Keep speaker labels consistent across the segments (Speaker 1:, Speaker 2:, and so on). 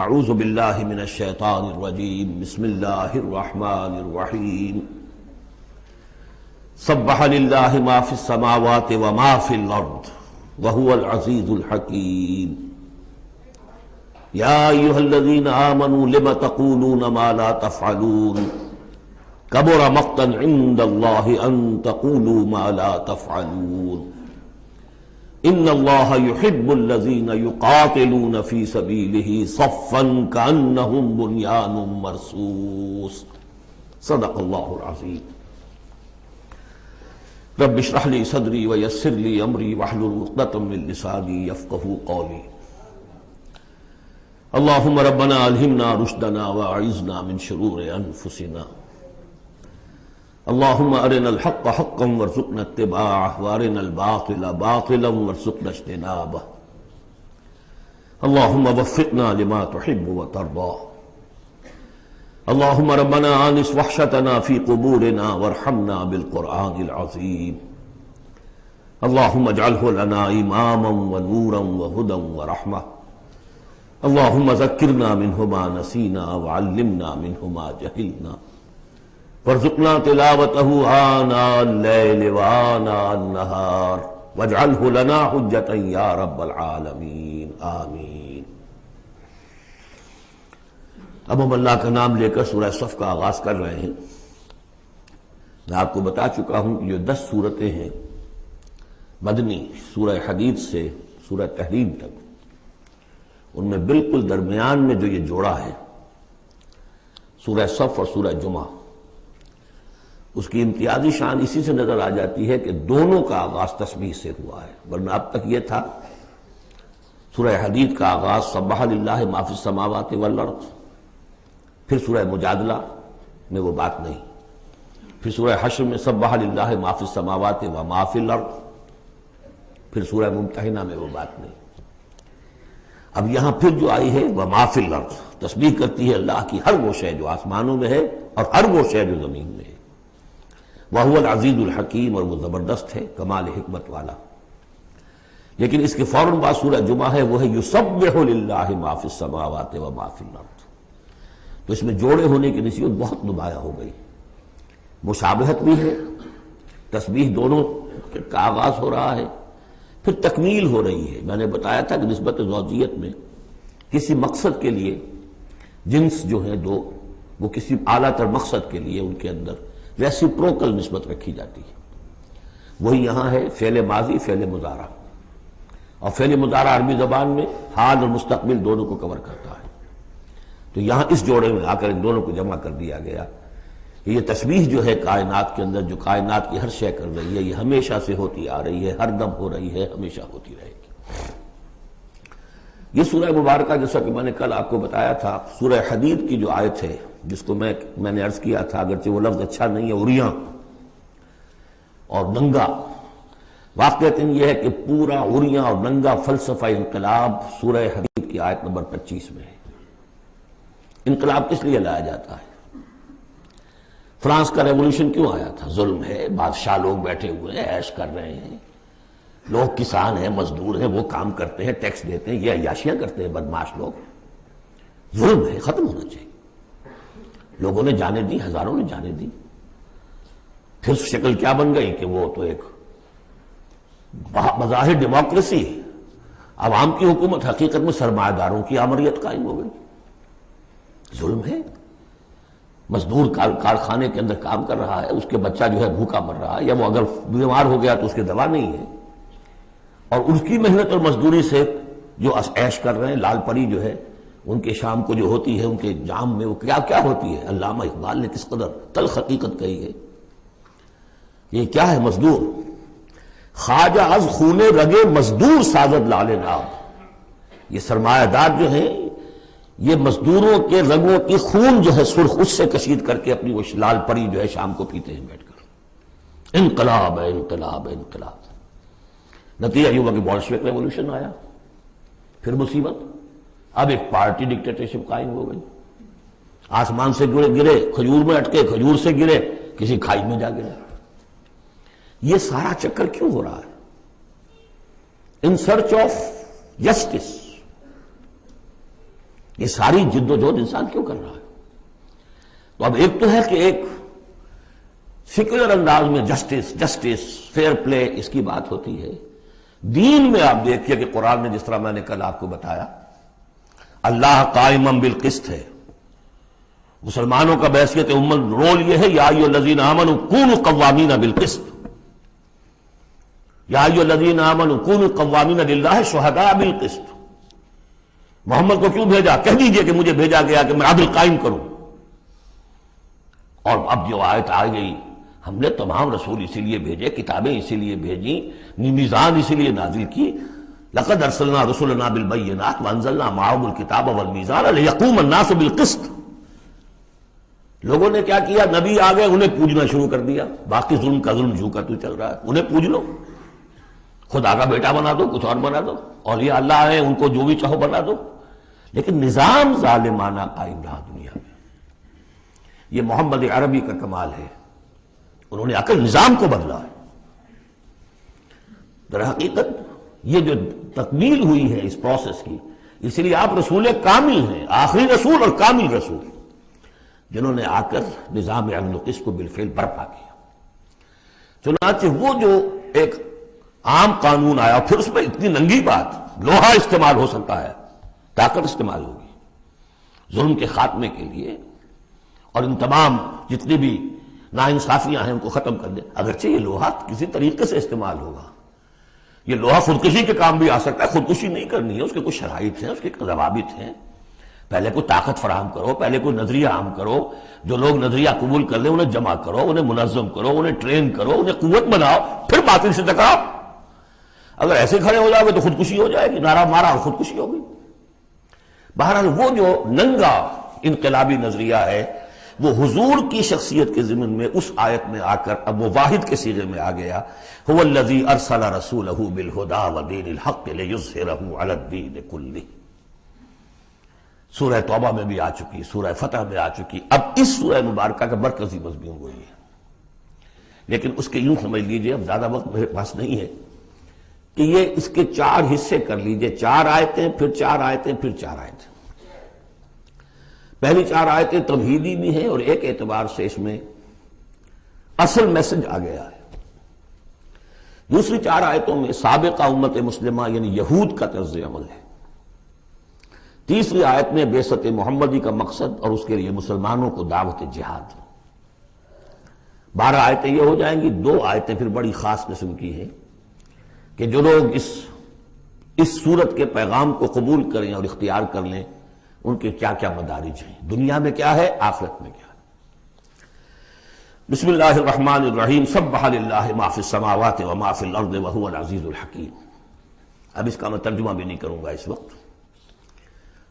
Speaker 1: اعوذ باللہ من الشیطان الرجیم بسم اللہ الرحمن الرحیم سبح للہ ما فی السماوات وما فی الارض وهو العزیز الحکیم یا ایہا الذین آمنوا لم تقولون ما لا تفعلون کبر مقتا عند اللہ ان تقولوا ما لا تفعلون ان اللہ یحب الذین یقاتلون فی سبیلہ صفا کأنہم بنیان مرصوص صدق اللہ العظیم رب اشرح لی صدری ویسر لی امری واحلل عقدۃ من لسانی یفقہوا قولی اللہم ربنا الہمنا رشدنا واعذنا من شرور انفسنا اللہم ارنا الحق حقا وارزقنا اتباعہ وارنا الباطل باطلا وارزقنا اجتنابہ اللہم وفقنا لما تحب وترضى اللہم ربنا آنس وحشتنا فی قبورنا وارحمنا بالقرآن العظیم اللہم اجعلہ لنا اماما ونورا وہدا ورحمہ اللہم ذکرنا منہ ما نسینا وعلمنا منہ ما جہلنا وارزقنا تلاوته آناء الليل وآناء النهار واجعله لنا حجة يا رب العالمین آمین۔ اب ہم اللہ کا نام لے کر سورہ صف کا آغاز کر رہے ہیں۔ میں آپ کو بتا چکا ہوں کہ جو 10 صورتیں ہیں مدنی سورہ حدید سے سورہ تحریم تک، ان میں بالکل درمیان میں جو یہ جوڑا ہے سورہ صف اور سورہ جمعہ، اس کی امتیازی شان اسی سے نظر آ جاتی ہے کہ دونوں کا آغاز تسبیح سے ہوا ہے، ورنہ اب تک یہ تھا سورہ حدید کا آغاز سبح للہ ما فی السماوات والارض، پھر سورہ مجادلہ میں وہ بات نہیں، پھر سورہ حشر میں سبح للہ ما فی السماوات وما فی الارض، پھر سورہ ممتحنہ میں وہ بات نہیں۔ اب یہاں پھر جو آئی ہے وما فی الارض، تسبیح کرتی ہے اللہ کی ہر وہ شے جو آسمانوں میں ہے اور ہر وہ شے جو زمین میں ہے۔ وَهُوَ الْعَزِيزُ الْحَكِيمُ، اور وہ زبردست ہے، کمال حکمت والا۔ لیکن اس کے فوراً بعد سورہ جمعہ ہے، وہ ہے يُسَبِّحُ لِلَّهِ مَا فِي السَّمَاوَاتِ وَمَا فِي الْأَرْضِ، تو اس میں جوڑے ہونے کی نسبت بہت نمایاں ہو گئی، مشابہت بھی ہے، تسبیح دونوں کا آغاز ہو رہا ہے، پھر تکمیل ہو رہی ہے۔ میں نے بتایا تھا کہ نسبت زوجیت میں کسی مقصد کے لیے جنس جو ہیں دو، وہ کسی اعلیٰ تر مقصد کے لیے ان کے اندر ریسیپروکل نسبت رکھی جاتی ہے۔ وہی یہاں ہے فعل ماضی فعل مضارع، اور فعل مضارع عربی زبان میں حال اور مستقبل دونوں کو کور کرتا ہے، تو یہاں اس جوڑے میں آ کر ان دونوں کو جمع کر دیا گیا کہ یہ تسبیح جو ہے کائنات کے اندر، جو کائنات کی ہر شے کر رہی ہے، یہ ہمیشہ سے ہوتی آ رہی ہے، ہر دم ہو رہی ہے، ہمیشہ ہوتی رہے گی۔ یہ سورہ مبارکہ جیسا کہ میں نے کل آپ کو بتایا تھا، سورہ حدید کی جو آیت ہے، جس کو میں نے عرض کیا تھا، اگرچہ وہ لفظ اچھا نہیں ہے، اریاں اور ننگا، واقعتاً یہ ہے کہ پورا اریاں اور ننگا فلسفہ انقلاب سورہ حدید کی آیت نمبر 25 میں ہے۔ انقلاب کس لیے لایا جاتا ہے؟ فرانس کا ریولوشن کیوں آیا تھا؟ ظلم ہے، بادشاہ لوگ بیٹھے ہوئے ہیں، عیش کر رہے ہیں، لوگ کسان ہیں، مزدور ہیں، وہ کام کرتے ہیں، ٹیکس دیتے ہیں، یہ عیاشیاں کرتے ہیں بدماش لوگ، ظلم ہے، ختم ہونا چاہیے۔ لوگوں نے جانے دی، ہزاروں نے جانے دی، پھر شکل کیا بن گئی کہ وہ تو ایک بظاہر ڈیموکریسی، عوام کی حکومت، حقیقت میں سرمایہ داروں کی آمریت قائم ہو گئی۔ ظلم ہے، مزدور کارخانے کے اندر کام کر رہا ہے، اس کے بچہ جو ہے بھوکا مر رہا ہے، یا وہ اگر بیمار ہو گیا تو اس کی دوا نہیں ہے، اور اس کی محنت اور مزدوری سے جو عیش کر رہے ہیں، لال پری جو ہے ان کے شام کو جو ہوتی ہے، ان کے جام میں وہ کیا کیا ہوتی ہے، علامہ اقبال نے کس قدر تلخ حقیقت کہی ہے۔ یہ کیا ہے؟ مزدور، خواجہ از خون رگے مزدور سازد لال ناب، یہ سرمایہ دار جو ہیں یہ مزدوروں کے رگوں کی خون جو ہے سرخ، اس سے کشید کر کے اپنی وہ لال پری جو ہے شام کو پیتے ہیں بیٹھ کر۔ انقلاب ہے، انقلاب ہے، انقلاب۔ نتیجہ یہ ہوا کہ بولشوک ریولوشن آیا، پھر مصیبت، اب ایک پارٹی ڈکٹیٹرشپ قائم ہو گئی، آسمان سے گرے، کھجور میں اٹکے، کھجور سے گرے، کسی کھائی میں جا گرے۔ یہ سارا چکر کیوں ہو رہا ہے؟ ان سرچ آف جسٹس، یہ ساری جد و جہد انسان کیوں کر رہا ہے؟ تو اب ایک تو ہے کہ ایک سیکولر انداز میں جسٹس فیئر پلے اس کی بات ہوتی ہے. دین میں آپ دیکھیے کہ قرآن نے جس طرح میں نے کل آپ کو بتایا اللہ قائم بالقسط ہے. مسلمانوں کا بحیثیت امت رول یہ ہے یا ایھا الذین آمنوا کونوا قوامین بالقسط، یا ایھا الذین آمنوا کونوا قوامین للہ شہداء بالقسط. محمد کو کیوں بھیجا؟ کہہ دیجئے کہ مجھے بھیجا گیا کہ میں عدل قائم کروں. اور اب جو آیت آ گئی، ہم نے تمام رسول اسی لیے بھیجے، کتابیں اسی لیے بھیجی، میزان اسی لیے نازل کی. لقد ارسلنا رسلنا بالبینات وانزلنا معهم الکتاب والمیزان لیقوم الناس بالقسط. لوگوں نے کیا کیا؟ نبی آ گئے، انہیں پوجنا شروع کر دیا. باقی ظلم کا ظلم جو کا تو چل رہا ہے، انہیں پوج لو، خدا کا بیٹا بنا دو، کچھ اور بنا دو، اولیاء اللہ ہیں ان کو جو بھی چاہو بنا دو. لیکن نظام ظالمانہ قائم رہا دنیا میں. یہ محمد عربی کا کمال ہے، انہوں نے آ کر نظام کو بدلا ہے. در حقیقت یہ جو تکمیل ہوئی ہے اس پروسیس کی، اس لیے آپ رسول کامل ہیں، آخری رسول اور کامل رسول، جنہوں نے آ کر نظام عدل و قسط کو بالفعل برپا کیا. چنانچہ وہ جو ایک عام قانون آیا، پھر اس میں اتنی ننگی بات، لوہا استعمال ہو سکتا ہے، طاقت استعمال ہوگی ظلم کے خاتمے کے لیے، اور ان تمام جتنی بھی ناانصافیاں ہیں ان کو ختم کر دیں. اگرچہ یہ لوہا کسی طریقے سے استعمال ہوگا، یہ لوہا خودکشی کے کام بھی آ سکتا ہے. خودکشی نہیں کرنی ہے، اس کے کچھ شرائط ہیں، اس کے ضوابط ہیں. پہلے کوئی طاقت فراہم کرو، پہلے کوئی نظریہ عام کرو، جو لوگ نظریہ قبول کر لیں انہیں جمع کرو، انہیں منظم کرو، انہیں ٹرین کرو، انہیں قوت بناؤ، پھر باطل سے ٹکراؤ. اگر ایسے کھڑے ہو جاؤ گے تو خودکشی ہو جائے گی، نعرہ مارا اور خودکشی ہوگی. بہرحال وہ جو ننگا انقلابی نظریہ ہے وہ حضور کی شخصیت کے ضمن میں اس آیت میں آ کر اب وہ واحد کے صیغے میں آ گیا. هو الذی ارسل رسولہ بالہدی ودین الحق لیظہرہ علی الدین کلہ. سورہ توبہ میں بھی آ چکی، سورہ فتح میں آ چکی. اب اس سورہ مبارکہ کا مرکزی مضمون وہی ہے. لیکن اس کے یوں سمجھ لیجئے، اب زیادہ وقت میرے پاس نہیں ہے، کہ یہ اس کے 4 حصے کر لیجئے، 4 آیتیں، پھر 4 آیتیں، پھر 4 آیتیں. پہلی 4 آیتیں تمہیدی بھی ہیں اور ایک اعتبار سے اس میں اصل میسج آ گیا ہے. دوسری 4 آیتوں میں سابقہ امت مسلمہ یعنی یہود کا طرز عمل ہے. تیسری آیت میں بعثت محمدی کا مقصد اور اس کے لیے مسلمانوں کو دعوت جہاد. 12 آیتیں یہ ہو جائیں گی. 2 آیتیں پھر بڑی خاص قسم کی ہیں کہ جو لوگ اس صورت کے پیغام کو قبول کریں اور اختیار کر لیں ان کے کیا کیا مدارج ہیں، دنیا میں کیا ہے، آخرت میں کیا ہے. بسم اللہ الرحمن الرحیم. سبح للہ ما فی السماوات وما فی الارض وہو العزیز الحکیم. اب اس کا میں ترجمہ بھی نہیں کروں گا اس وقت.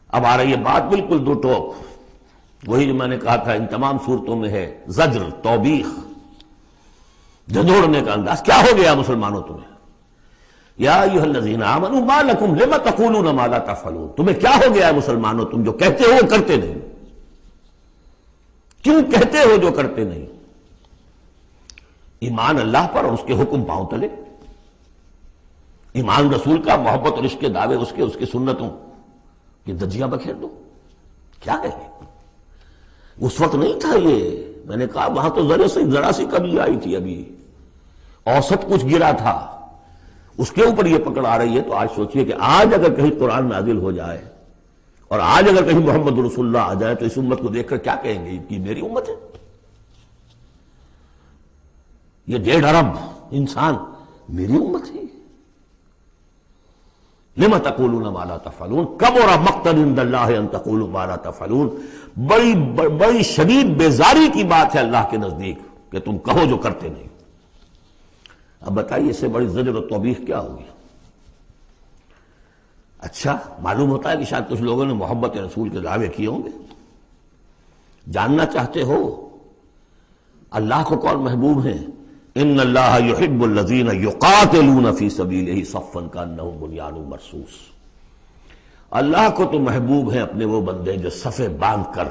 Speaker 1: اب آ رہی ہے بات بالکل دو ٹوک، وہی جو میں نے کہا تھا ان تمام صورتوں میں ہے، زجر، توبیخ، جھنجھوڑنے کا انداز. کیا ہو گیا مسلمانوں تمہیں؟ یا ایھا الذین آمنوا ما لکم لم تقولون ما لا تفعلون. تمہیں کیا ہو گیا ہے مسلمانوں، تم جو کہتے ہو وہ کرتے نہیں؟ کیوں کہتے ہو جو کرتے نہیں؟ ایمان اللہ پر اور اس کے حکم پاؤں تلے، ایمان رسول کا، محبت اور عشق کے دعوے اس کے سنتوں یہ دجیاں بکھیر دو. کیا ہے اس وقت نہیں تھا یہ. میں نے کہا وہاں تو ذرا سی کمی آئی تھی، ابھی اوسط کچھ گرا تھا، اس کے اوپر یہ پکڑ آ رہی ہے. تو آج سوچئے کہ آج اگر کہیں قرآن نازل ہو جائے اور آج اگر کہیں محمد رسول اللہ آ جائے تو اس امت کو دیکھ کر کیا کہیں گے کہ میری امت ہے؟ یہ 1.5 ارب انسان میری امت ہے. لم تقولون ما لا تفعلون کبر مقتا عند اللہ ان تقولوا ما لا تفعلون. بڑی شدید بیزاری کی بات ہے اللہ کے نزدیک کہ تم کہو جو کرتے نہیں. اب بتائیے اس سے بڑی زجر و توبیخ کیا ہوگی؟ اچھا معلوم ہوتا ہے کہ شاید کچھ لوگوں نے محبت رسول کے دعوے کیے ہوں گے. جاننا چاہتے ہو اللہ کو کون محبوب ہیں؟ ان اللہ یحب الذین یقاتلون فی سبیلہ صفا کانہم بنیان مرصوص. اللہ کو تو محبوب ہیں اپنے وہ بندے جو صفیں باندھ کر،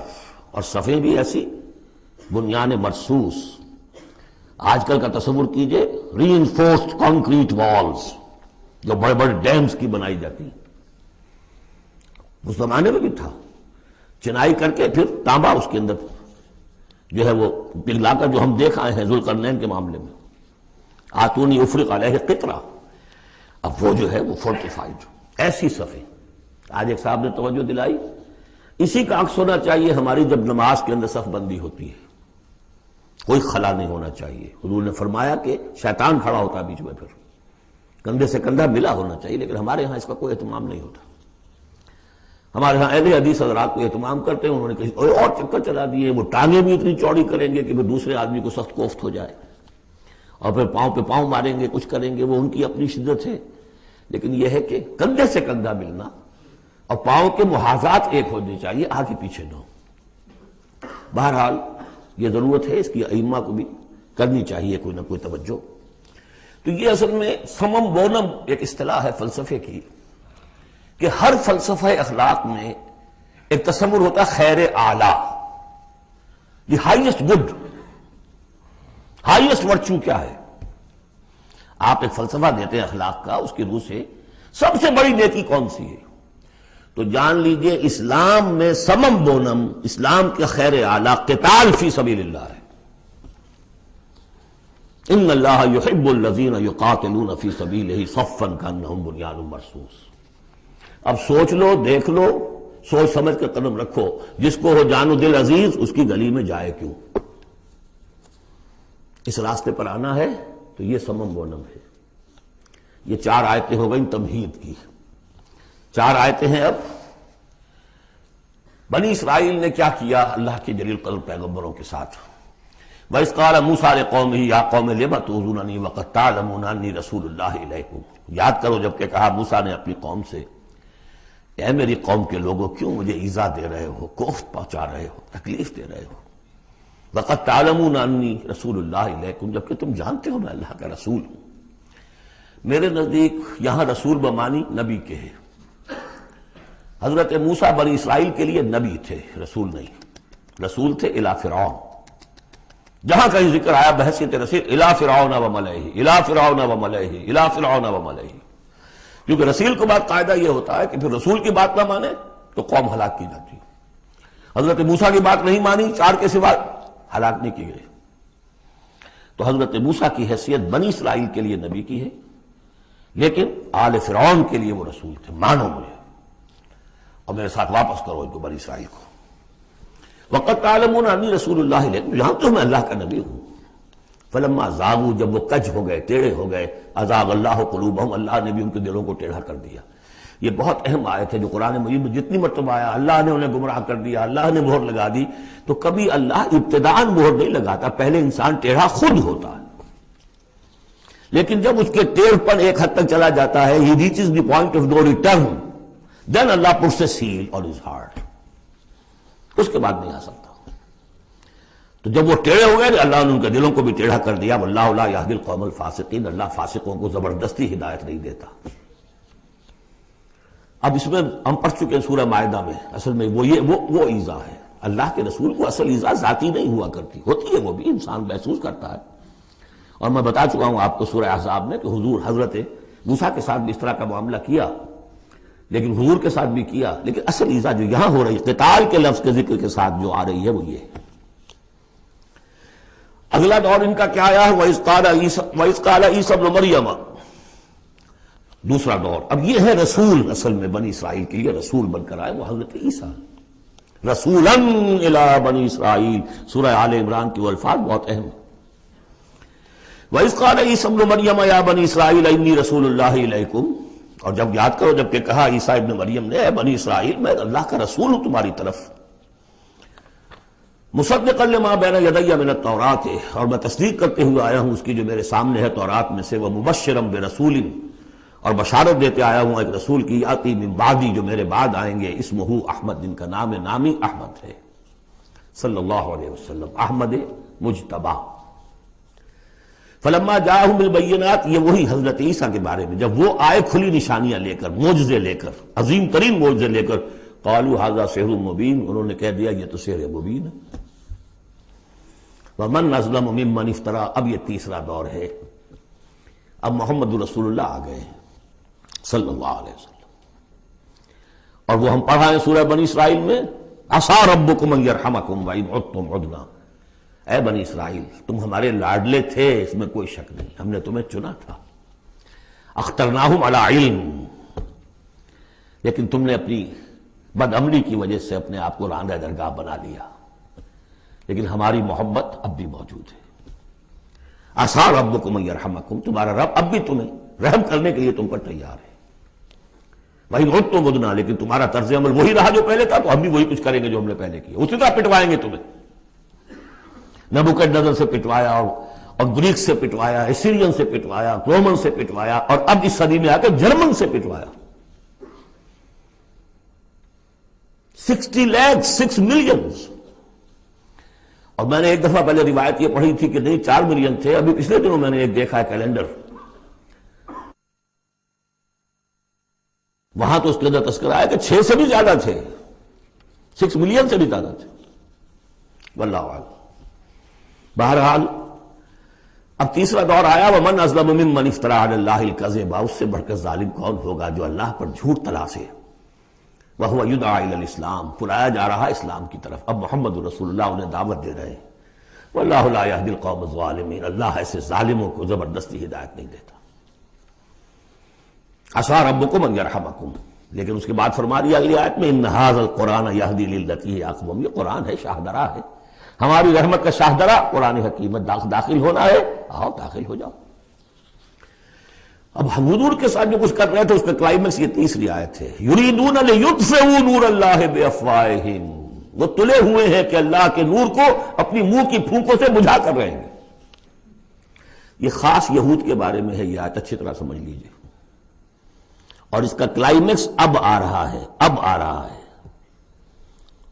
Speaker 1: اور صفیں بھی ایسی بنیان مرصوص. آج کل کا تصور کیجئے، ری انفورسڈ کانکریٹ والز جو بڑے بڑے ڈیمز کی بنائی جاتی ہیں. اس زمانے میں بھی تھا. چنائی کر کے پھر تانبا اس کے اندر جو ہے وہ پگھلا کر، جو ہم دیکھ آئے ہیں ذوالقرنین کے معاملے میں، آتونی افرغ علیہ قطرہ، اب وہ جو ہے وہ فورٹیفائڈ ایسی صفیں. آج ایک صاحب نے توجہ دلائی، اسی کا عکس ہونا چاہیے ہماری جب نماز کے اندر صف بندی ہوتی ہے، کوئی خلا نہیں ہونا چاہیے. حضور نے فرمایا کہ شیطان کھڑا ہوتا ہے بیچ میں، پھر کندھے سے کندھا ملا ہونا چاہیے، لیکن ہمارے ہاں اس کا کوئی اہتمام نہیں ہوتا. ہمارے ہاں اہل حدیث حضرات کو اہتمام کرتے ہیں، انہوں نے کہیں اور چکر چلا دیے، وہ ٹانگیں بھی اتنی چوڑی کریں گے کہ پھر دوسرے آدمی کو سخت کوفت ہو جائے، اور پھر پاؤں پہ پاؤں ماریں گے، کچھ کریں گے، وہ ان کی اپنی شدت ہے. لیکن یہ ہے کہ کندھے سے کندھا ملنا اور پاؤں کے محاذات ایک ہونے چاہیے، آگے پیچھے نہ ہو. بہرحال یہ ضرورت ہے، اس کی ائمہ کو بھی کرنی چاہیے کوئی نہ کوئی توجہ. تو یہ اصل میں سمم بونم ایک اصطلاح ہے فلسفے کی، کہ ہر فلسفہ اخلاق میں ایک تصور ہوتا ہے خیر اعلیٰ، the highest good, highest virtue کیا ہے. آپ ایک فلسفہ دیتے ہیں اخلاق کا، اس کی روح سے سب سے بڑی نیکی کون سی ہے، تو جان لیجئے اسلام میں سمم بونم، اسلام کے خیر اعلیٰ قتال فی سبیل اللہ ہے. ان اللہ یحب الذین یقاتلون فی سبیلہ صفا کانہم بنیان مرصوص. اب سوچ لو، دیکھ لو، سوچ سمجھ کے قدم رکھو، جس کو ہو جان و دل عزیز اس کی گلی میں جائے کیوں. اس راستے پر آنا ہے تو یہ سمم بونم ہے. یہ 4 آیتیں ہو گئیں تمہید کی. 4 آیتیں ہیں. اب بنی اسرائیل نے کیا کیا اللہ کے جلیل قدر پیغمبروں کے ساتھ. وَإِذْ قَالَ مُوسَىٰ لِقَوْمِهِ يَا قَوْمِ لِمَ تُؤْذُونَنِي وَقَدْ تَعْلَمُونَ أَنِّي رَسُولُ اللَّهِ إِلَيْكُمْ. یاد کرو جب کہ کہا موسیٰ نے اپنی قوم سے، اے میری قوم کے لوگوں کیوں مجھے ایذا دے رہے ہو، کوفت پہنچا رہے ہو، تکلیف دے رہے ہو. وَقَدْ تَعْلَمُونَ أَنِّي رَسُولُ اللَّهِ إِلَيْكُمْ، جبکہ تم جانتے ہو میں اللہ کا رسول ہوں. میرے نزدیک یہاں رسول بمانی نبی کے ہے. حضرت موسیٰ بنی اسرائیل کے لیے نبی تھے، رسول نہیں. رسول تھے الی فرعون. جہاں کہیں ذکر آیا بحیثیت رسول الی فرعون وملئہ، الی فرعون وملئہ، الی فرعون وملئہ، کیونکہ رسول کے بعد قاعدہ یہ ہوتا ہے کہ پھر رسول کی بات نہ مانے تو قوم ہلاک کی جاتی. حضرت موسیٰ کی بات نہیں مانی، 4 کے سوا ہلاک نہیں کی گئے. تو حضرت موسیٰ کی حیثیت بنی اسرائیل کے لیے نبی کی ہے، لیکن آل فرعون کے لیے وہ رسول تھے. مانو مجھے اور میرے ساتھ واپس کرو ان کو، بنی اسرائیل کو. وَقَدْ تَعْلَمُونَ أَنِّي رَسُولُ اللَّهِ إِلَيْكُمْ، جانتے ہو میں اللہ کا نبی ہوں. فَلَمَّا زَاغُوا، جب وہ کج ہو گئے، ٹیڑھے ہو گئے، أَزَاغَ اللَّهُ قُلُوبَهُمْ، اللہ نے بھی ان کے دلوں کو ٹیڑھا کر دیا. یہ بہت اہم آیت ہے جو قرآن مجید میں جتنی مرتبہ آیا اللہ نے انہیں گمراہ کر دیا، اللہ نے مہر لگا دی. تو کبھی اللہ ابتداءً مہر نہیں لگاتا، پہلے انسان ٹیڑھا خود ہوتا ہے، لیکن جب اس کے ٹیڑھ پن ایک حد تک چلا جاتا ہے، he reaches the point of no return, then Allah puts a seal on his heart. اس کے بعد نہیں آ سکتا. تو جب وہ ٹیڑھے ہو گئے اللہ نے ان کے دلوں کو بھی ٹیڑھا کر دیا. واللہ لا یہدی القوم الفاسقین، اللہ فاسقوں کو زبردستی ہدایت نہیں دیتا. اب اس میں ہم پڑھ چکے ہیں سورہ مائدہ میں، اصل میں وہ ایذا ہے. اللہ کے رسول کو اصل ایذا ذاتی نہیں ہوا کرتی، ہوتی ہے وہ بھی، انسان محسوس کرتا ہے. اور میں بتا چکا ہوں آپ کو سورہ احزاب میں کہ حضور حضرت موسیٰ کے ساتھ بھی اس طرح کا معاملہ کیا، لیکن حضور کے ساتھ بھی کیا. لیکن اصل ایذا جو یہاں ہو رہی قتال کے لفظ کے ذکر کے ساتھ جو آ رہی ہے وہ یہ ہے. اگلا دور ان کا کیا آیا ہے، وَإِذْ قَالَ عِيسَى ابْنُ مَرْيَمَ، دوسرا دور. اب یہ ہے رسول، اصل میں بنی اسرائیل کے لیے رسول بن کر آئے وہ حضرت عیسیٰ. رسولاً الی بنی اسرائیل، سورہ آل عمران کی وہ الفاظ بہت اہم ہیں. وَإِذْ قَالَ عِيسَى ابْنُ مَرْيَمَ يَا بَنِي إِسْرَائِيلَ إِنِّي رَسُولُ اللَّهِ إِلَيْكُمْ. اور جب یاد کرو جب کہ کہا عیسیٰ ابن مریم نے، اے بنی اسرائیل میں اللہ کا رسول ہوں تمہاری طرف. مصدقا لما بین یدی من التوراۃ، اور میں تصدیق کرتے ہوئے آیا ہوں اس کی جو میرے سامنے ہے تورات میں سے. ومبشرا برسول، اور بشارت دیتے آیا ہوں ایک رسول کی، یاتی من بعدی، جو میرے بعد آئیں گے، اسمہ احمد، جن کا نامی احمد ہے، صلی اللہ علیہ وسلم، احمد مجتبی. فلما جاءہم بالبینات، یہ وہی حضرت عیسیٰ کے بارے میں جب وہ آئے کھلی نشانیاں لے کر، معجزے لے کر، عظیم ترین معجزے لے کر، قالوا ھذا سحر مبین، انہوں نے کہہ دیا یہ تو سحر مبین ہے. ومن اظلم ممن افترا، اب یہ تیسرا دور ہے. اب محمد رسول اللہ آ گئے ہیں صلی اللہ علیہ وسلم، اور وہ ہم پڑھا ہے سورہ بنی اسرائیل میں عسیٰ ربکم ان یرحمکم وان عدتم عدنا، اے بنی اسرائیل تم ہمارے لاڈلے تھے، اس میں کوئی شک نہیں، ہم نے تمہیں چنا تھا، اخترناہم علی علم، لیکن تم نے اپنی بد عملی کی وجہ سے اپنے آپ کو راندہ درگاہ بنا لیا، لیکن ہماری محبت اب بھی موجود ہے۔ عسیٰ ربکم ان یرحمکم، تمہارا رب اب بھی تمہیں رحم کرنے کے لیے تم پر تیار ہے، وان عدتم عدنا، لیکن تمہارا طرز عمل وہی رہا جو پہلے تھا، تو ہم بھی وہی کچھ کریں گے جو ہم نے پہلے کیا، اسی طرح پٹوائیں گے تمہیں۔ نبوکدنضر سے پٹوایا اور گریک سے پٹوایا، اسیرین سے پٹوایا، رومن سے پٹوایا، اور اب اس صدی میں آ کے جرمن سے پٹوایا۔ 60 لاکھ 6 ملین، اور میں نے ایک دفعہ پہلے روایت یہ پڑھی تھی کہ نہیں 4 ملین تھے، ابھی پچھلے دنوں میں نے ایک دیکھا ہے کیلنڈر، وہاں تو اس کے اندر تذکرہ ہے کہ 6 سے بھی زیادہ تھے، 6 ملین سے بھی زیادہ تھے، واللہ اعلم۔ بہرحال اب تیسرا دور آیا، ومن اظلم ممن افترى علی اللہ الکذب، اس سے بڑھ کر ظالم کون ہوگا جو اللہ پر جھوٹ تلاسے، وہو یدعی الی الاسلام، بلایا جا رہا اسلام کی طرف، اب محمد رسول اللہ انہیں دعوت دے رہے ہیں، واللہ لا یہدی القوم الظالمین، اللہ ایسے ظالموں کو زبردستی ہدایت نہیں دیتا۔ عسیٰ ربکم ان یرحمکم، لیکن اس کے بعد فرما دیا اگلی آیت میں ان ھذا القرآن یہدی للتی ہی اقوم، یہ قرآن ہے شاہدرہ ہے، ہماری رحمت کا شاہدرہ قرآن حکیم میں داخل ہونا ہے، آؤ داخل ہو جاؤ۔ اب ہم حضور کے ساتھ جو کچھ کر رہے تھے اس کا کلائمیکس یہ تیسری آیت ہے، یریدون لیطفئوا نور اللہ بافواہہم، وہ تلے ہوئے ہیں کہ اللہ کے نور کو اپنی منہ کی پھونکوں سے بجھا کر رہیں گے۔ یہ خاص یہود کے بارے میں ہے یہ آیت، اچھی طرح سمجھ لیجئے، اور اس کا کلائمیکس اب آ رہا ہے، اب آ رہا ہے۔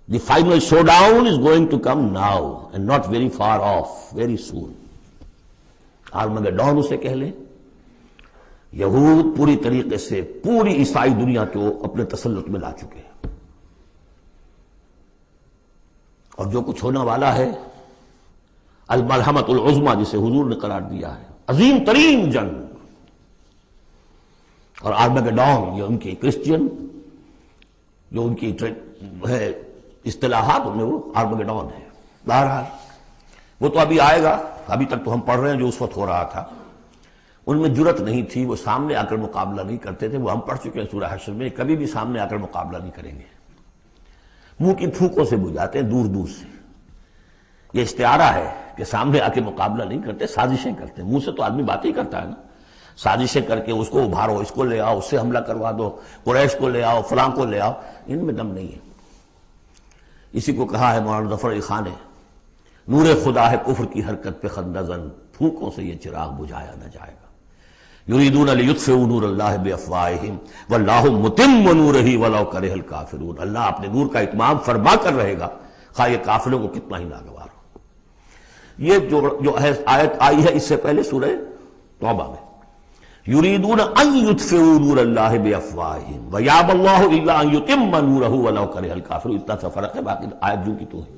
Speaker 1: The final showdown is going to come now and not very far off, very soon. Armageddon اسے کہہ لیں۔ یہود پوری طریقے سے پوری عیسائی دنیا کو اپنے تسلط میں لا چکے ہیں، اور جو کچھ ہونے والا ہے الملحمۃ العظمیٰ جسے حضور نے قرار دیا ہے، عظیم ترین جنگ، اور آرمگڈون یہ ان کی کرسچین جو ان کی ہے اصطلاحات ان میں وہ آرمگڈون ہے۔ بہرحال وہ تو ابھی آئے گا، ابھی تک تو ہم پڑھ رہے ہیں جو اس وقت ہو رہا تھا، ان میں جرت نہیں تھی، وہ سامنے آ کر مقابلہ نہیں کرتے تھے، وہ ہم پڑھ چکے ہیں سورہ حشر میں، کبھی بھی سامنے آ کر مقابلہ نہیں کریں گے، منہ کی پھونکوں سے بجھاتے ہیں دور دور سے۔ یہ استعارہ ہے کہ سامنے آ کے مقابلہ نہیں کرتے، سازشیں کرتے ہیں، منہ سے تو آدمی بات ہی کرتا ہے نا، سازشیں کر کے اس کو ابھارو، اس کو لے آؤ، اس سے حملہ کروا دو، قریش کو لے آؤ، فلاں کو لے آؤ، ان میں دم نہیں ہے۔ اسی کو کہا ہے مولانا ظفر علی خان نے، نور خدا ہے کفر کی حرکت پہ خندہ زن، پھونکوں سے یہ چراغ بجھایا نہ جائے گا۔ یریدون لیطفئوا نور اللہ بافواہہم واللہ متم نورہ ولو کرہ الکافرون، اللہ اپنے نور کا اتمام فرما کر رہے گا خواہ یہ کافروں کو کتنا ہی ناگوار ہو۔ یہ جو آیت آئی ہے اس سے پہلے سورہ توبہ میں، یریدون ان یطفئوا نور اللہ بافواہہم ویابی اللہ الا ان یتم نورہ ولو کرہ الکافرون، اتنا سا فرق ہے، باقی آیت جو کی تو ہے۔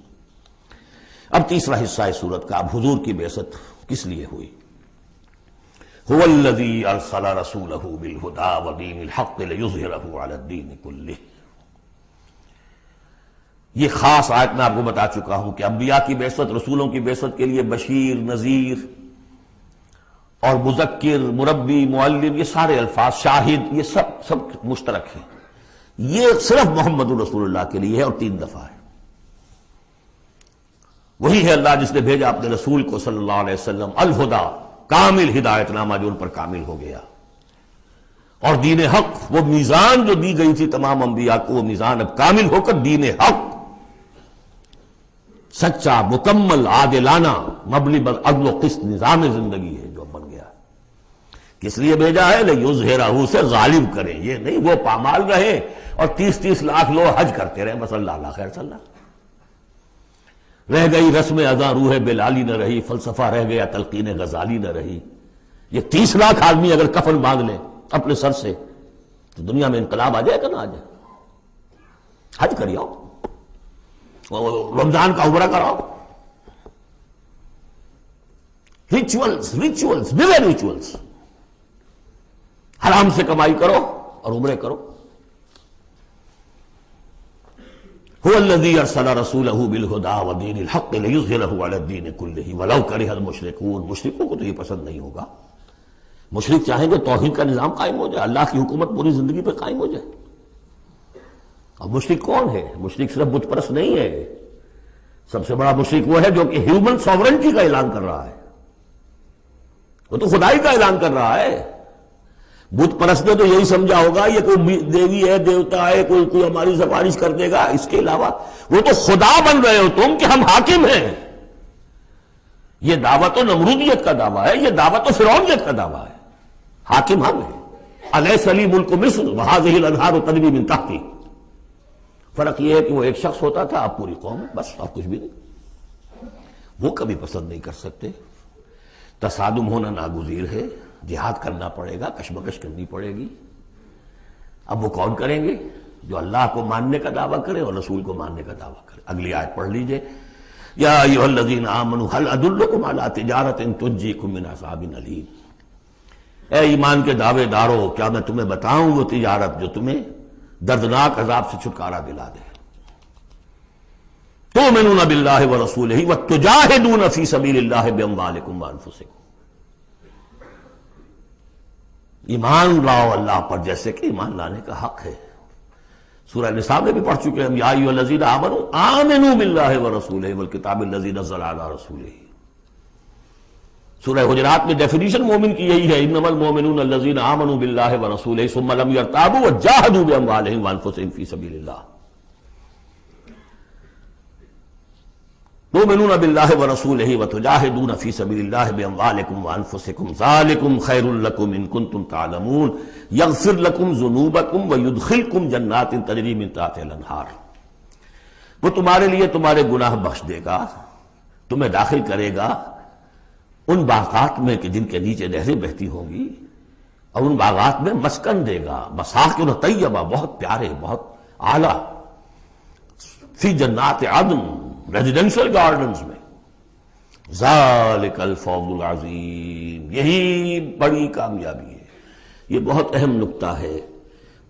Speaker 1: اب تیسرا حصہ ہے سورت کا، اب حضور کی بعثت کس لیے ہوئی؟ هو الذی ارسل رسولہ بالہدی ودین الحق لیظہرہ علی الدین کلہ۔ یہ خاص آیت میں آپ کو بتا چکا ہوں کہ انبیاء کی بعثت، رسولوں کی بعثت کے لیے بشیر، نذیر اور مذکر، مربی، معلم، یہ سارے الفاظ، شاہد، یہ سب مشترک ہیں۔ یہ صرف محمد رسول اللہ کے لیے ہے اور 3 دفعہ ہے۔ وہی ہے اللہ جس نے بھیجا اپنے رسول کو صلی اللہ علیہ وسلم، الہدا، کامل ہدایت نامہ جو ان پر کامل ہو گیا، اور دین حق، وہ میزان جو دی گئی تھی تمام انبیاء کو، وہ میزان اب کامل ہو کر دین حق، سچا، مکمل، عادلانہ، مبنی بر عدل و قسط نظام زندگی ہے جو بن گیا۔ کس لیے بھیجا ہے؟ لیظہرہ، سے غالب کریں، یہ نہیں وہ پامال رہے اور 30 لاکھ لوگ حج کرتے رہے، بس اللہ اللہ خیر صلی اللہ۔ رہ گئی رسم ادا روح بلالی نہ رہی، فلسفہ رہ گیا تلقین غزالی نہ رہی۔ یہ 30 لاکھ آدمی اگر کفن باندھ لیں اپنے سر سے تو دنیا میں انقلاب آ جائے کہ نہ آ جائے؟ حج کری آؤ، رمضان کا عمرہ کراؤ، ریچولز بغیر ریچولز، حرام سے کمائی کرو اور عمرے کرو۔ هو الذي ارسل رسوله بالهدى ودين الحق ليظهره على الدين كله ولو كره المشركون. مشرکوں کو تو یہ پسند نہیں ہوگا. مشرک چاہیں گے توحید کا نظام قائم ہو جائے، اللہ کی حکومت پوری زندگی پہ قائم ہو جائے. اب مشرک کون ہے؟ مشرک صرف بت پرست نہیں ہے. سب سے بڑا مشرک وہ ہے جو کہ ہیومن ساورنٹی کا اعلان کر رہا ہے، وہ تو خدائی کا اعلان کر رہا ہے. بت پرست نے تو یہی سمجھا ہوگا یہ کوئی دیوی ہے، دیوتا ہے، کوئی ہماری سفارش کر دے گا. اس کے علاوہ وہ تو خدا بن رہے ہو تم کہ ہم حاکم ہیں. یہ دعویٰ تو نمرودیت کا دعویٰ ہے، یہ دعویٰ تو فرعونیت کا دعویٰ ہے. حاکم ہم ہیں. الیس لی ملک مصر وہذہ الانہار تجری من تحتی. فرق یہ ہے کہ وہ ایک شخص ہوتا تھا، اب پوری قوم، بس اب کچھ بھی نہیں. وہ کبھی پسند نہیں کر سکتے. تصادم ہونا ناگزیر ہے، جہاد کرنا پڑے گا، کشمکش کرنی پڑے گی. اب وہ کون کریں گے؟ جو اللہ کو ماننے کا دعویٰ کرے اور رسول کو ماننے کا دعویٰ کرے. اگلی آیت پڑھ لیجئے. یا ایھا الذین آمنوا هل ادلکم علی تجارۃ تنجیکم من عذاب الیم. اے ایمان کے دعوے دارو، کیا میں تمہیں بتاؤں وہ تجارت جو تمہیں دردناک عذاب سے چھٹکارا دلا دے. تؤمنون باللہ ورسولہ وتجاہدون فی سبیل اللہ باموالکم وانفسکم. ایمان لاؤ اللہ پر جیسے کہ ایمان لانے کا حق ہے. سورہ نساء میں بھی پڑھ چکے ہم. یا ایھا الذین آمنوا آمنوا باللہ ورسولہ والکتاب الذی نزل علی رسولہ. سورہ حجرات میں ڈیفینیشن مومن کی یہی ہے، انما المؤمنون الذین آمنوا باللہ ورسولہ ثم لم یرتابوا وجاہدوا باموالہم وانفسہم فی سبیل اللہ. تؤمنون باللہ ورسولہ وتجاہدون فی سبیل اللہ باموالکم وانفسکم ذالکم خیر لکم ان کنتم تعلمون یغفر لکم ذنوبکم ویدخلکم جنات تجری من تحتہا الانہار. وہ تمہارے لیے تمہارے گناہ بخش دے گا، تمہیں داخل کرے گا ان باغات میں کہ جن کے نیچے نہریں بہتی ہوں گی، اور ان باغات میں مسکن دے گا. مساکن طیبہ، بہت پیارے، بہت اعلیٰ. فی جنات عدن، ریزیڈینشل گارڈنز میں. ذالک الفوز العظیم، یہی بڑی کامیابی ہے. یہ بہت اہم نکتہ ہے.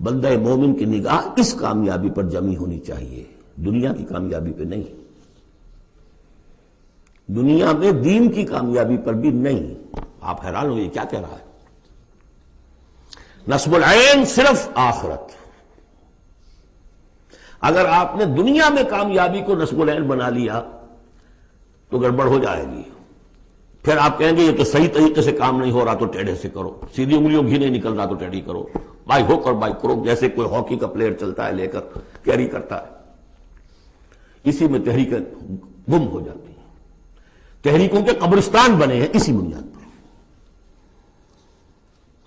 Speaker 1: بندہ مومن کی نگاہ اس کامیابی پر جمی ہونی چاہیے، دنیا کی کامیابی پہ نہیں، دنیا میں دین کی کامیابی پر بھی نہیں. آپ حیران ہوئے کیا کہہ رہا ہے؟ نصب العین صرف آخرت. اگر آپ نے دنیا میں کامیابی کو نصب العین بنا لیا تو گڑبڑ ہو جائے گی. پھر آپ کہیں گے یہ تو صحیح طریقے سے کام نہیں ہو رہا تو ٹیڑھے سے کرو، سیدھی انگلیوں گھی نہیں نکل رہا تو ٹیڑھی کرو، بائی ہوک اور بائی کروک، جیسے کوئی ہاکی کا پلیئر چلتا ہے لے کر کیری کرتا ہے. اسی میں تحریکیں گم ہو جاتی ہیں. تحریکوں کے قبرستان بنے ہیں اسی بنیاد پر.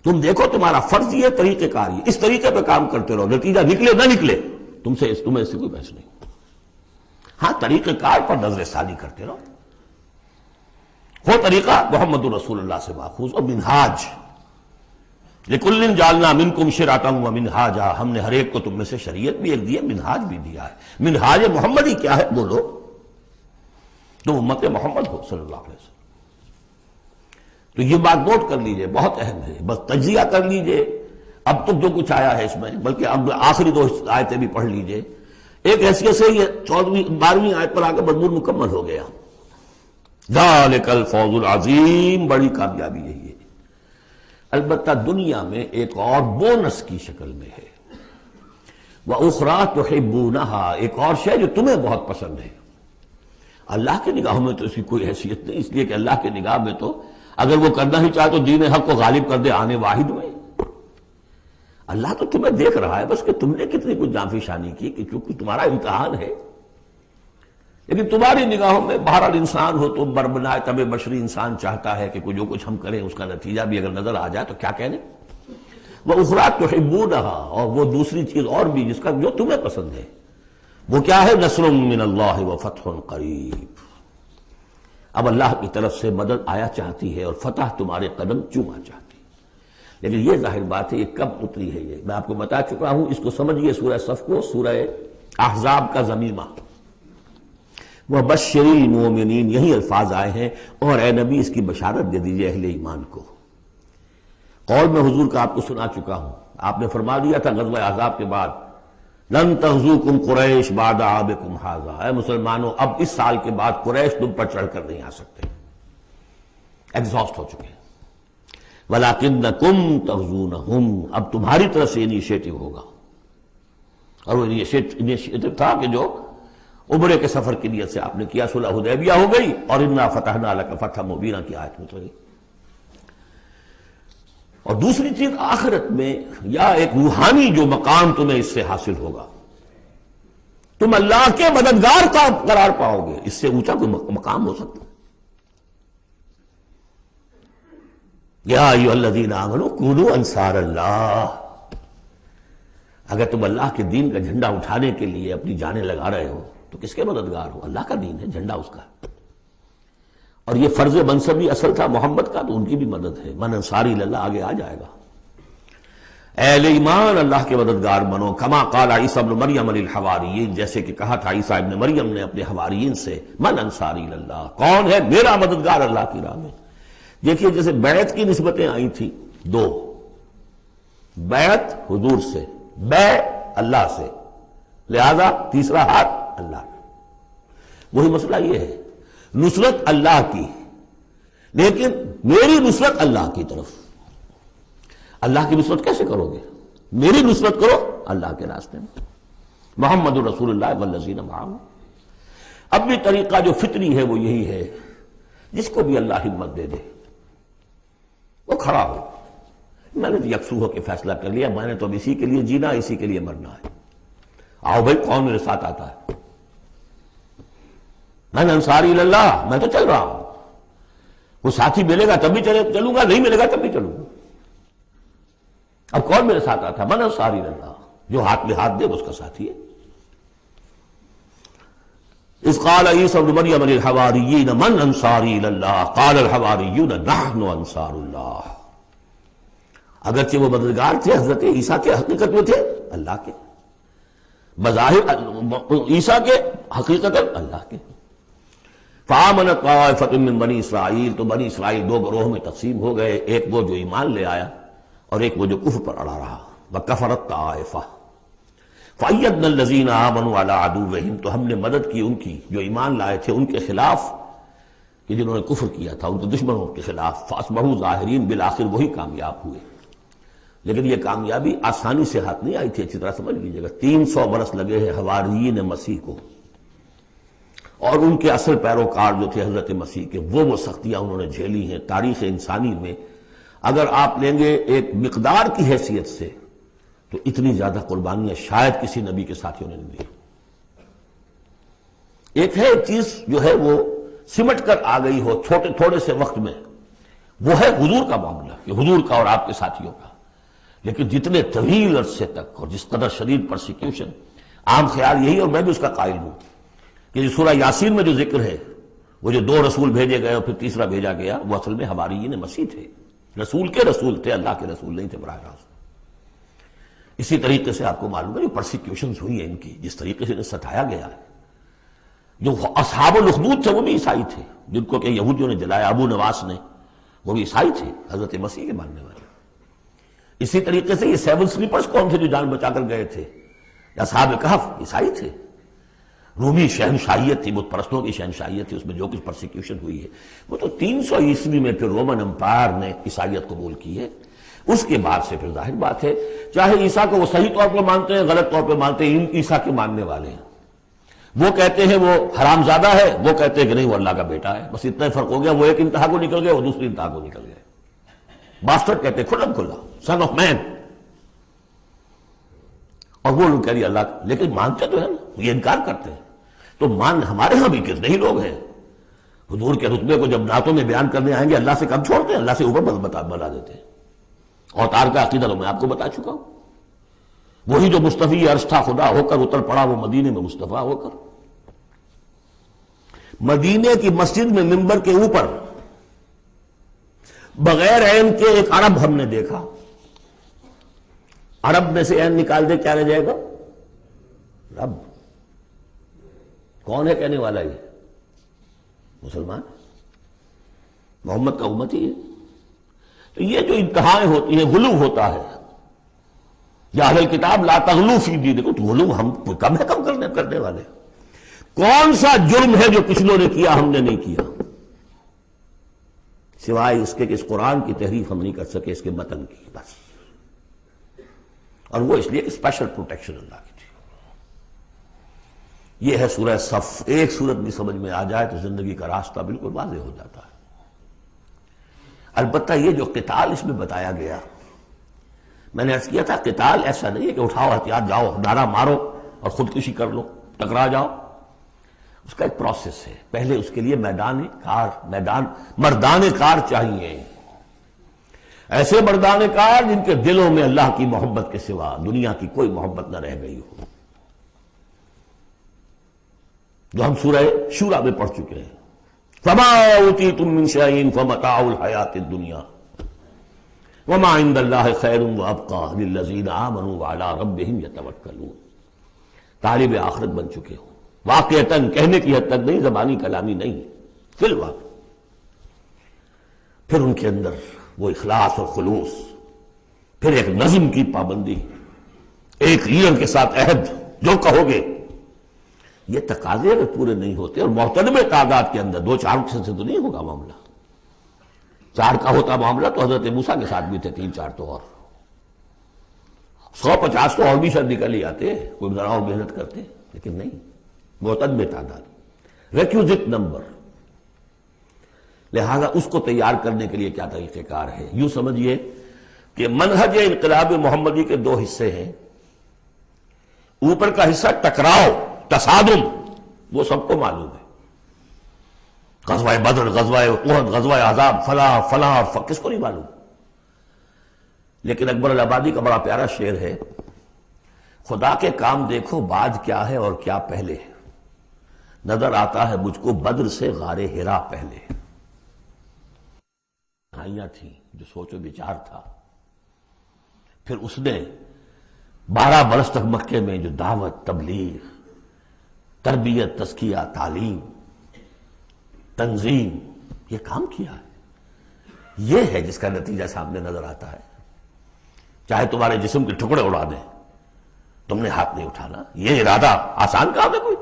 Speaker 1: تم دیکھو تمہارا فرض یہ طریقہ کار یہ، اس طریقے پہ کام کرتے رہو، نتیجہ نکلے نہ نکلے تمہیں اس سے کوئی بحث نہیں. ہاں طریقہ کار پر نظر ثانی کرتے رہو. وہ طریقہ محمد رسول اللہ سے ماخوذ. اور منہاج لکل جعلنا منکم شرعۃ ومنہاجا، ہم نے ہر ایک کو تم میں سے شریعت بھی ایک دی ہے، منہاج بھی دیا ہے. منہاج محمدی کیا ہے بولو؟ تو امت محمد ہو صلی اللہ علیہ وسلم. تو یہ بات نوٹ کر لیجئے، بہت اہم ہے. بس تجزیہ کر لیجئے اب تک جو کچھ آیا ہے اس میں، بلکہ اب آخری دو آیتیں بھی پڑھ لیجئے. ایک حیثیت سے یہ 12ویں آیت پر آ کے مضمون مکمل ہو گیا. ذالک الفوز العظیم، بڑی کامیابی یہی ہے. البتہ دنیا میں ایک اور بونس کی شکل میں ہے. وَأُخْرَىٰ تُحِبُّونَهَا، ایک اور شے جو تمہیں بہت پسند ہے. اللہ کی نگاہوں میں تو اس کی کوئی حیثیت نہیں، اس لیے کہ اللہ کی نگاہ میں تو اگر وہ کرنا ہی چاہے تو دین حق کو غالب کر دے آنے واحد میں. اللہ تو تمہیں دیکھ رہا ہے بس کہ تم نے کتنی کچھ جانفی شانی کی، کہ چونکہ تمہارا امتحان ہے. لیکن تمہاری نگاہوں میں بہرحال انسان ہو تو بربنائے طبع بشری انسان چاہتا ہے کہ جو کچھ ہم کریں اس کا نتیجہ بھی اگر نظر آ جائے تو کیا کہنے. وَأُخْرَىٰ تُحِبُّونَهَا، اور وہ دوسری چیز اور بھی جس کا جو تمہیں پسند ہے، وہ کیا ہے؟ نصر من اللہ وفتح قریب. اب اللہ کی طرف سے مدد آیا چاہتی ہے اور فتح تمہارے قدم چوما چاہتی ہے. لیکن یہ ظاہر بات ہے یہ کب اتری ہے، یہ میں آپ کو بتا چکا ہوں. اس کو سمجھیے سورہ صف کو، سورہ احزاب کا ضمیمہ. وَبَشِّرِ الْمُؤْمِنِينَ، یہی الفاظ آئے ہیں. اور اے نبی اس کی بشارت دے دیجئے اہل ایمان کو. قول میں حضور کا آپ کو سنا چکا ہوں. آپ نے فرما دیا تھا غزوہ احزاب کے بعد لن تغزوکم قریش بعد عامکم ھذا، اے مسلمانوں اب اس سال کے بعد قریش تم پر چڑھ کر نہیں آ سکتے، ایگزاسٹ ہو چکے ہیں۔ وَلَٰكِنَّكُمْ تَغْزُونَهُمْ، اب تمہاری طرف سے انیشیٹو ہوگا، اور وہ انیشیٹو تھا کہ جو عمرے کے سفر کی نیت سے آپ نے کیا، صلح حدیبیہ ہو گئی اور اِنَّا فَتَحْنَا لَكَ فَتْحًا مُبِينًا کی آیت اتر گئی۔ اور دوسری چیز آخرت میں یا ایک روحانی جو مقام تمہیں اس سے حاصل ہوگا، تم اللہ کے مددگار کا قرار پاؤ گے، اس سے اونچا کوئی مقام ہو سکتا ہے؟ یا ایھا الذین آمنوا کونوا انصار اللہ، اگر تم اللہ کے دین کا جھنڈا اٹھانے کے لیے اپنی جانیں لگا رہے ہو تو کس کے مددگار ہو؟ اللہ کا دین ہے، جھنڈا اس کا ہے، اور یہ فرض منصبی اصل تھا محمد کا، تو ان کی بھی مدد ہے۔ من انصاری اللہ آگے آ جائے گا۔ اہل ایمان اللہ کے مددگار بنو، کما قال عیسی ابن مریم للحواریین، جیسے کہ کہا تھا عیسیٰ ابن مریم نے اپنے حواریین سے، من انصاری اللہ، کون ہے میرا مددگار اللہ کی راہ میں۔ دیکھیے جیسے بیعت کی نسبتیں آئی تھیں دو، بیعت حضور سے، بے اللہ سے، لہذا تیسرا ہاتھ اللہ، وہی مسئلہ یہ ہے، نصرت اللہ کی، لیکن میری نصرت اللہ کی طرف۔ اللہ کی نصرت کیسے کرو گے؟ میری نصرت کرو اللہ کے راستے میں، محمد رسول اللہ والذین معہ۔ اب بھی طریقہ جو فطری ہے وہ یہی ہے، جس کو بھی اللہ ہمت دے دے وہ کھڑا ہو۔ میں نے تو یکسو ہو کے فیصلہ کر لیا، میں نے تو اب اسی کے لیے جینا، اسی کے لیے مرنا ہے، آؤ بھائی کون میرے ساتھ آتا ہے؟ میں انصاری اللہ، میں تو چل رہا ہوں، وہ ساتھی ملے گا تب بھی چلوں گا، نہیں ملے گا تب بھی چلوں گا۔ اب کون میرے ساتھ آتا ہے؟ من انصاری اللہ، جو ہاتھ میں ہاتھ دے وہ اس کا ساتھی ہے۔ اذ قال عیسی ابن مریم للحواریین من انصاری اللہ قال الحواریون نحن انصار اللہ۔ اگرچہ وہ مددگار تھے حضرت عیسیٰ کے، حقیقت میں تھے اللہ کے، بظاہر عیسیٰ کے، حقیقت اللہ کے۔ فآمنت طائفۃ من بنی اسرائیل، تو بنی اسرائیل دو گروہ میں تقسیم ہو گئے، ایک وہ جو ایمان لے آیا اور ایک وہ جو کفر پر اڑا رہا۔ وکفرت طائفہ فأیدنا الذین آمنوا علی عدوہم، تو ہم نے مدد کی ان کی جو ایمان لائے تھے ان کے خلاف، کہ جنہوں نے کفر کیا تھا ان کے دشمنوں کے خلاف، فاصبحوا ظاہرین، بالآخر وہی کامیاب ہوئے۔ لیکن یہ کامیابی آسانی سے ہاتھ نہیں آئی تھی، اچھی طرح سمجھ لیجیے گا۔ 300 برس لگے ہیں حواریین مسیح کو، اور ان کے اصل پیروکار جو تھے حضرت مسیح کے، وہ سختیاں انہوں نے جھیلی ہیں۔ تاریخ انسانی میں اگر آپ لیں گے ایک مقدار کی حیثیت سے تو اتنی زیادہ قربانیاں شاید کسی نبی کے ساتھیوں نے نہیں دی۔ ایک ہے چیز جو ہے وہ سمٹ کر آ گئی ہو تھوڑے سے وقت میں، وہ ہے حضور کا معاملہ، کہ حضور کا اور آپ کے ساتھیوں کا۔ لیکن جتنے طویل عرصے تک اور جس قدر شدید پرسیکیوشن، عام خیال یہی، اور میں بھی اس کا قائل ہوں، کہ سورہ یاسین میں جو ذکر ہے، وہ جو 2 رسول بھیجے گئے اور پھر تیسرا بھیجا گیا، وہ اصل میں حواریین مسیح تھے، رسول کے رسول تھے، اللہ کے رسول نہیں تھے براہ راست۔ اسی طریقے سے آپ کو معلوم ہے جو پرسیکیوشنز ہوئی ہیں ان کی، جس طریقے سے انہیں ستایا گیا ہے، جو اصحاب الاخدود تھے وہ بھی عیسائی تھے، جن کو کہ یہودیوں نے جلایا، ابو نواس نے، وہ بھی عیسائی تھے، حضرت مسیح کے ماننے والے۔ اسی طریقے سے یہ 7 سلیپرز کون تھے جو جان بچا کر گئے تھے؟ اصحاب کہف عیسائی تھے۔ رومی شہنشاہیت تھی، بت پرستوں کی شہنشاہیت تھی، اس میں جو کچھ پرسیکیوشن ہوئی ہے وہ تو 300 عیسوی میں پھر رومن امپائر نے عیسائیت قبول کی ہے۔ اس کے بعد سے پھر ظاہر بات ہے، چاہے عیسیٰ کو وہ صحیح طور پر مانتے ہیں، غلط طور پہ مانتے ہیں، عیسیٰ کے ماننے والے ہیں، وہ کہتے ہیں وہ حرام زادہ ہے، وہ کہتے ہیں کہ نہیں وہ اللہ کا بیٹا ہے، بس اتنا فرق ہو گیا، وہ ایک انتہا کو نکل گئے، وہ دوسری انتہا کو نکل گئے۔ باسٹرڈ کہتے ہیں کھلم کھلا، سن آف مین، اور وہ لوگ کہہ رہے اللہ کا، لیکن مانتے تو ہے نا، یہ انکار کرتے ہیں۔ تو ہمارے ہاں بھی کتنے ہی لوگ ہیں حضور کے رتبے کو جب نعتوں میں بیان کرنے آئیں گے اللہ سے کم چھوڑتے ہیں، اللہ سے اوپر بنا دیتے ہیں۔ اوتار کا عقیدہ تو میں آپ کو بتا چکا ہوں، وہی جو مصطفی عرش تھا خدا ہو کر اتر پڑا وہ مدینے میں مصطفیٰ ہو کر۔ مدینے کی مسجد میں منبر کے اوپر بغیر عین کے ایک عرب ہم نے دیکھا، عرب میں سے عین نکال دے کیا رہ جائے گا؟ رب۔ کون ہے کہنے والا؟ یہ مسلمان، محمد کا امتی ہے۔ تو یہ جو انتہائیں ہوتی ہیں، غلو ہوتا ہے، یا اہل الکتاب لا تغلو فی دینکم، تو غلو ہم کم ہے کم کرنے والے. کون سا جرم ہے جو پچھلوں نے کیا ہم نے نہیں کیا، سوائے اس کے کہ اس قرآن کی تحریف ہم نہیں کر سکے، اس کے متن کی بس. اور وہ اس لیے کہ اسپیشل پروٹیکشن اللہ کی تھی. یہ ہے سورہ صف. ایک سورت بھی سمجھ میں آ جائے تو زندگی کا راستہ بالکل واضح ہو جاتا ہے. البتہ یہ جو قتال اس میں بتایا گیا، میں نے عرض کیا تھا قتال ایسا نہیں ہے کہ اٹھاؤ ہتھیار جاؤ نعرہ مارو اور خودکشی کر لو، ٹکرا جاؤ. اس کا ایک پروسیس ہے. پہلے اس کے لیے مردان کار چاہیے، ایسے مردان کار جن کے دلوں میں اللہ کی محبت کے سوا دنیا کی کوئی محبت نہ رہ گئی ہو، جو ہم سورہ شورى میں پڑھ چکے ہیں. فما اوتیتم من شیء فمتاع الحیاۃ الدنیا وما عند اللہ خیر وابقى للذین آمنوا وعلی ربہم یتوکلون. طالب آخرت بن چکے ہو، واقعتاً کہنے کی حد تک نہیں، زبانی کلامی نہیں، فی الواقع. پھر ان کے اندر وہ اخلاص اور خلوص، پھر ایک نظم کی پابندی، ایک لیڈر کے ساتھ عہد، جو کہو گے. یہ تقاضے اگر پورے نہیں ہوتے، اور محترم تعداد کے اندر 2-4 سے تو نہیں ہوگا معاملہ. 4 کا ہوتا معاملہ تو حضرت موسیٰ کے ساتھ بھی تھے، 3-4 تو اور 150 تو اور بھی شاید نکل ہی آتے، کوئی ذرا اور محنت کرتے، لیکن نہیں، معتدل تعداد، ریکوزٹ نمبر. لہذا اس کو تیار کرنے کے لیے کیا طریقہ کار ہے؟ یوں سمجھیے کہ منہج انقلاب محمدی کے 2 حصے ہیں. اوپر کا حصہ ٹکراؤ، تصادم، وہ سب کو معلوم ہے. غزوہ بدر، غزوہ احد، غزوہ احزاب، فلاں کس کو نہیں معلوم. لیکن اکبر الآبادی کا بڑا پیارا شعر ہے، خدا کے کام دیکھو بعد کیا ہے اور کیا پہلے، نظر آتا ہے مجھ کو بدر سے غار حرا پہلے. کہانیاں تھیں، جو سوچ و بچار تھا. پھر اس نے 12 برس تک مکے میں جو دعوت، تبلیغ، تربیت، تزکیہ، تعلیم، تنظیم، یہ کام کیا ہے. یہ ہے جس کا نتیجہ سامنے نظر آتا ہے. چاہے تمہارے جسم کے ٹکڑے اڑا دیں، تم نے ہاتھ نہیں اٹھانا. یہ ارادہ آسان کام ہے کوئی؟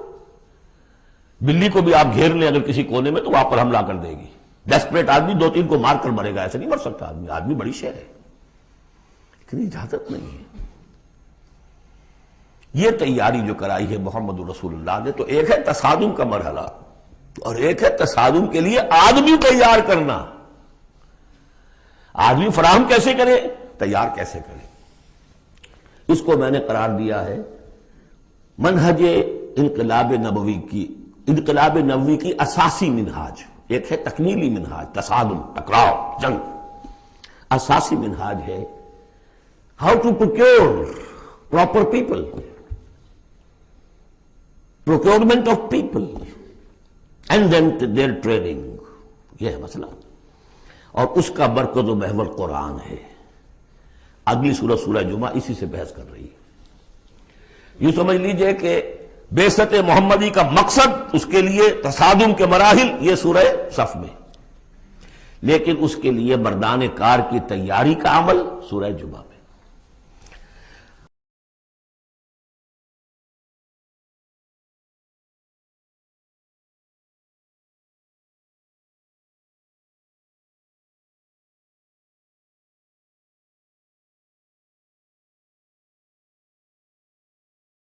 Speaker 1: بلی کو بھی آپ گھیر لیں اگر کسی کونے میں تو وہ آپ پر حملہ کر دے گی. ڈیسپریٹ آدمی 2-3 کو مار کر مرے گا، ایسے نہیں مر سکتا آدمی. آدمی بڑی شے ہے، لیکن اجازت نہیں ہے. یہ تیاری جو کرائی ہے محمد رسول اللہ نے، تو ایک ہے تصادم کا مرحلہ، اور ایک ہے تصادم کے لیے آدمی تیار کرنا. آدمی فراہم کیسے کرے، تیار کیسے کرے. اس کو میں نے قرار دیا ہے منہج انقلاب نبوی کی اساسی منہاج. ایک ہے تکمیلی منہاج، تصادم، ٹکراؤ، جنگ. اساسی منہاج ہے how to procure proper people, procurement of people and then their training. یہ ہے مسئلہ، اور اس کا مرکز و محور قرآن ہے. اگلی سورہ سورہ جمعہ اسی سے بحث کر رہی ہے. یوں سمجھ لیجئے کہ بعثت محمدی کا مقصد، اس کے لیے تصادم کے مراحل یہ سورہ صف میں، لیکن اس کے لیے مردان کار کی تیاری کا عمل سورہ جمعہ.